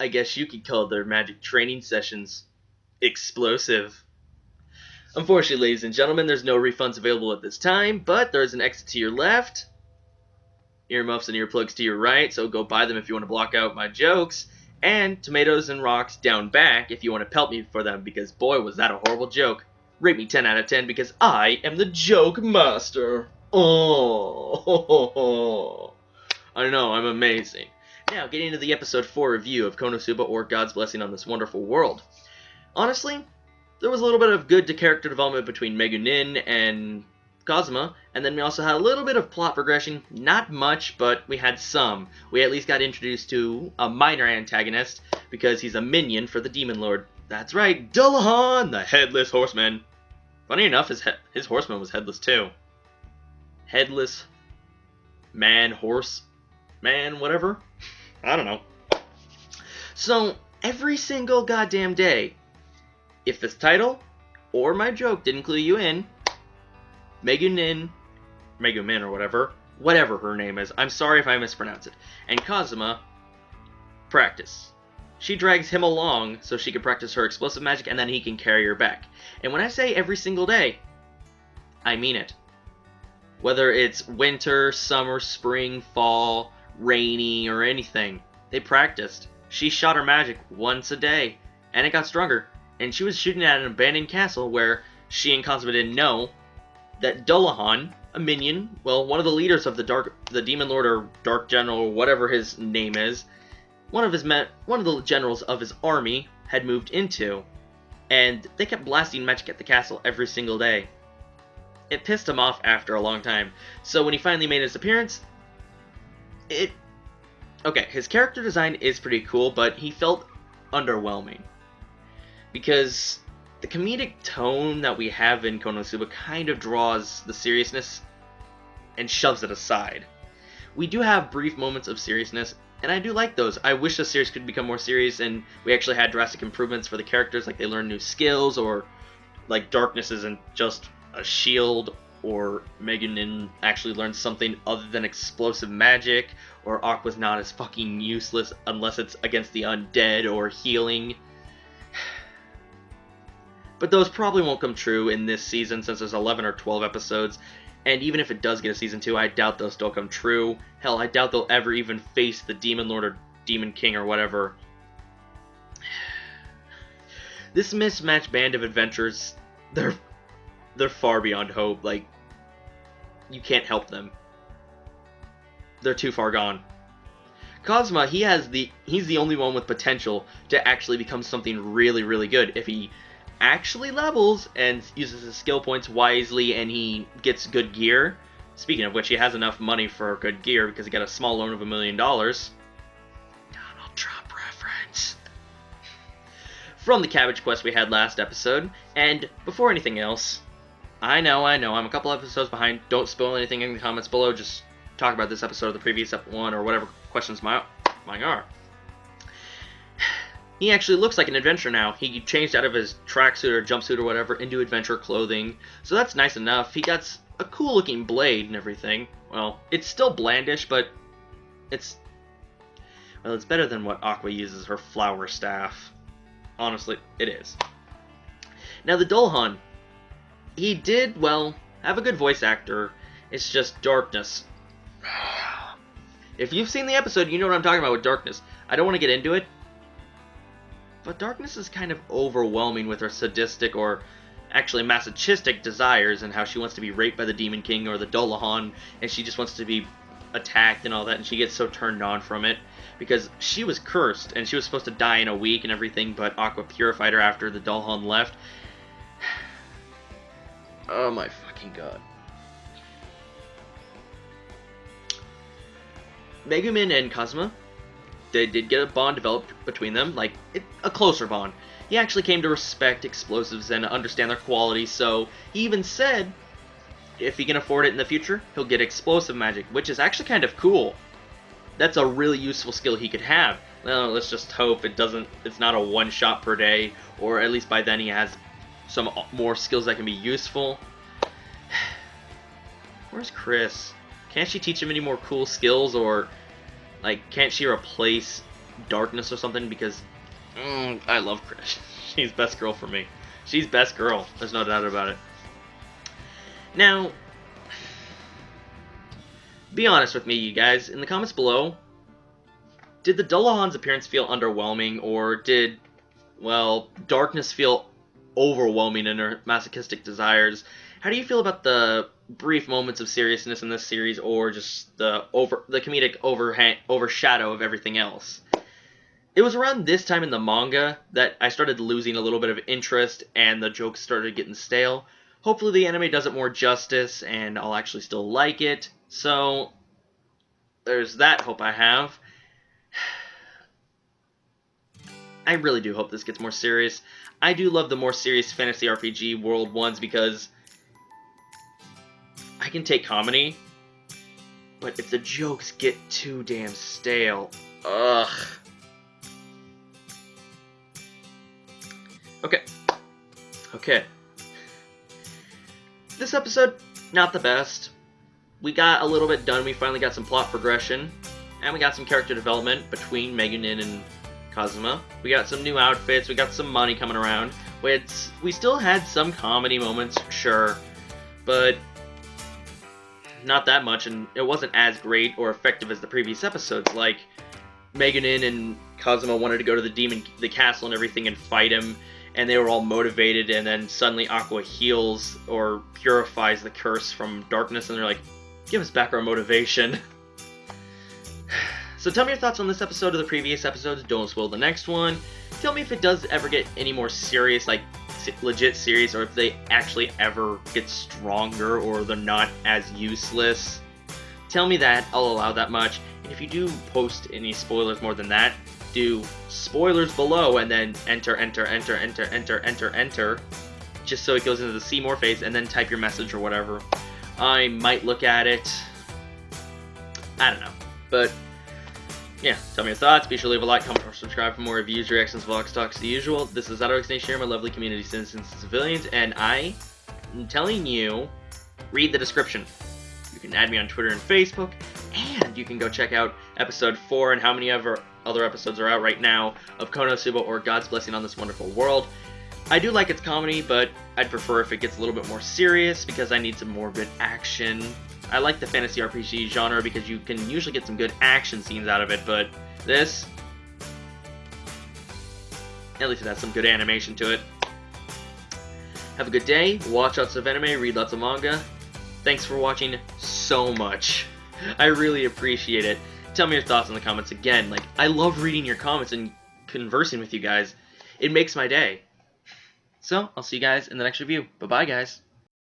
I guess you could call their magic training sessions explosive. Unfortunately, ladies and gentlemen, there's no refunds available at this time, but there's an exit to your left, earmuffs and earplugs to your right, so go buy them if you want to block out my jokes, and tomatoes and rocks down back if you want to pelt me for them, because boy, was that a horrible joke. Rate me 10 out of 10 because I am the joke master. Oh, I know, I'm amazing. Now, getting into the episode 4 review of Konosuba or God's Blessing on This Wonderful World. Honestly, there was a little bit of good character development between Megumin and Kazuma, and then we also had a little bit of plot progression. Not much, but we had some. We at least got introduced to a minor antagonist, because he's a minion for the Demon Lord. That's right, Dullahan, the Headless Horseman. Funny enough, his horseman was headless too. Headless man, horse, man, whatever. I don't know. So, every single goddamn day, if this title or my joke didn't clue you in, Megumin or whatever her name is, I'm sorry if I mispronounce it, and Kazuma practice. She drags him along so she can practice her explosive magic and then he can carry her back. And when I say every single day, I mean it. Whether it's winter, summer, spring, fall, rainy, or anything, they practiced. She shot her magic once a day, and it got stronger. And she was shooting at an abandoned castle where she and Kazuma didn't know that Dullahan, a minion, well, one of the leaders of the Demon Lord or Dark General, or whatever his name is, one of the generals of his army had moved into, and they kept blasting magic at the castle every single day. It pissed him off after a long time, so when he finally made his appearance, okay, his character design is pretty cool, but he felt underwhelming. Because the comedic tone that we have in Konosuba kind of draws the seriousness and shoves it aside. We do have brief moments of seriousness, and I do like those. I wish the series could become more serious and we actually had drastic improvements for the characters, like they learn new skills, or like darkness isn't just a shield, or Megumin actually learns something other than explosive magic, or Aqua's not as fucking useless unless it's against the undead or healing. But those probably won't come true in this season since there's 11 or 12 episodes, and even if it does get a season 2, I doubt they'll still come true. Hell, I doubt they'll ever even face the Demon Lord or Demon King or whatever. This mismatched band of adventurers, they're far beyond hope. Like, you can't help them. They're too far gone. Kazuma, he's the only one with potential to actually become something really, really good if he actually levels and uses his skill points wisely and he gets good gear. Speaking of which, he has enough money for good gear because he got a small loan of $1 million. Donald Trump reference. From the Cabbage Quest we had last episode, and before anything else, I know, I'm a couple episodes behind. Don't spoil anything in the comments below, just talk about this episode or the previous one or whatever questions mine are. He actually looks like an adventurer now. He changed out of his tracksuit or jumpsuit or whatever into adventure clothing, so that's nice enough. He got a cool looking blade and everything. Well, it's still blandish, but it's better than what Aqua uses, her flower staff. Honestly, it is. Now the Dullahan, he did, well, have a good voice actor. It's just darkness. If you've seen the episode, you know what I'm talking about with darkness. I don't want to get into it, but darkness is kind of overwhelming with her sadistic or actually masochistic desires and how she wants to be raped by the Demon King or the Dullahan, and she just wants to be attacked and all that, and she gets so turned on from it because she was cursed and she was supposed to die in a week and everything, but Aqua purified her after the Dullahan left. Oh my fucking god. Megumin and Kazuma, they did get a bond developed between them, like a closer bond. He actually came to respect explosives and understand their quality, so he even said if he can afford it in the future, he'll get explosive magic, which is actually kind of cool. That's a really useful skill he could have. Well, let's just hope it's not a one shot per day, or at least by then he has some more skills that can be useful. Where's Chris? Can't she teach him any more cool skills, or like can't she replace Darkness or something, because I love Chris. She's best girl for me. She's best girl. There's no doubt about it. Now, be honest with me, you guys. In the comments below, did the Dullahan's appearance feel underwhelming, or did, well, Darkness feel overwhelming in her masochistic desires? How do you feel about the brief moments of seriousness in this series, or just the comedic overshadow of everything else? It was around this time in the manga that I started losing a little bit of interest and the jokes started getting stale. Hopefully the anime does it more justice and I'll actually still like it. So, there's that hope I have. I really do hope this gets more serious. I do love the more serious fantasy RPG world ones because I can take comedy, but if the jokes get too damn stale, ugh. Okay. This episode, not the best. We got a little bit done. We finally got some plot progression, and we got some character development between Megumin and Kazuma. We got some new outfits. We got some money coming around. We still had some comedy moments, sure, but not that much, and it wasn't as great or effective as the previous episodes. Like, Megumin and Kazuma wanted to go to the castle and everything and fight him, and they were all motivated, and then suddenly Aqua heals or purifies the curse from Darkness, and they're like, give us back our motivation. So tell me your thoughts on this episode or the previous episodes. Don't spoil the next one. Tell me if it does ever get any more serious, like legit serious, or if they actually ever get stronger or they're not as useless. Tell me that. I'll allow that much. And if you do post any spoilers more than that, do spoilers below and then enter, just so it goes into the see more phase, and then type your message or whatever. I might look at it. I don't know. But yeah, tell me your thoughts. Be sure to leave a like, comment, or subscribe for more reviews, reactions, vlogs, talks, the usual. This is Antagonist Nation here, my lovely community citizens and civilians, and I am telling you, read the description. You can add me on Twitter and Facebook, and you can go check out episode 4 and how many other episodes are out right now of Konosuba or God's Blessing on This Wonderful World. I do like its comedy, but I'd prefer if it gets a little bit more serious because I need some more good action. I like the fantasy RPG genre because you can usually get some good action scenes out of it, but this, at least it has some good animation to it. Have a good day, watch lots of anime, read lots of manga. Thanks for watching so much. I really appreciate it. Tell me your thoughts in the comments again. Like, I love reading your comments and conversing with you guys. It makes my day. So, I'll see you guys in the next review. Bye-bye, guys.